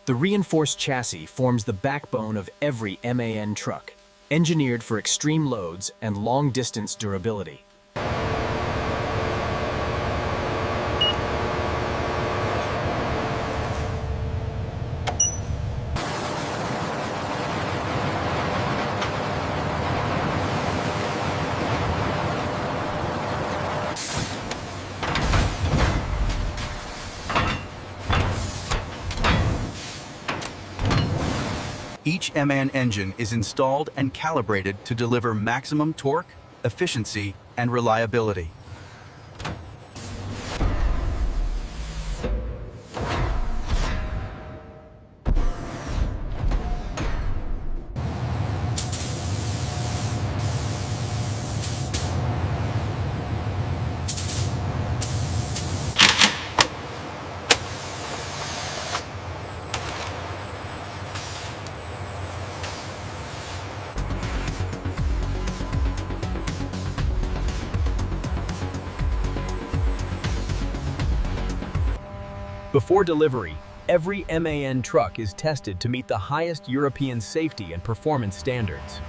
The reinforced chassis forms the backbone of every MAN truck, engineered for extreme loads and long-distance durability. Each MAN engine is installed and calibrated to deliver maximum torque, efficiency, and reliability. Before delivery, every MAN truck is tested to meet the highest European safety and performance standards.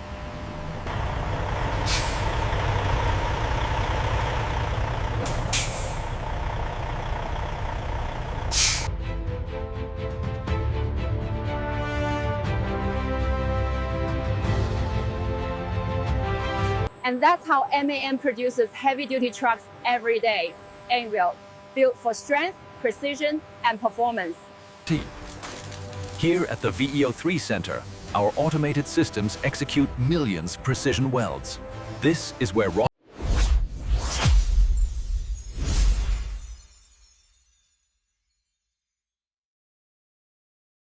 And that's how MAN produces heavy-duty trucks every day. Anvil, built for strength, precision, and performance. Here at the VEO3 Center, our automated systems execute millions precision welds. This is where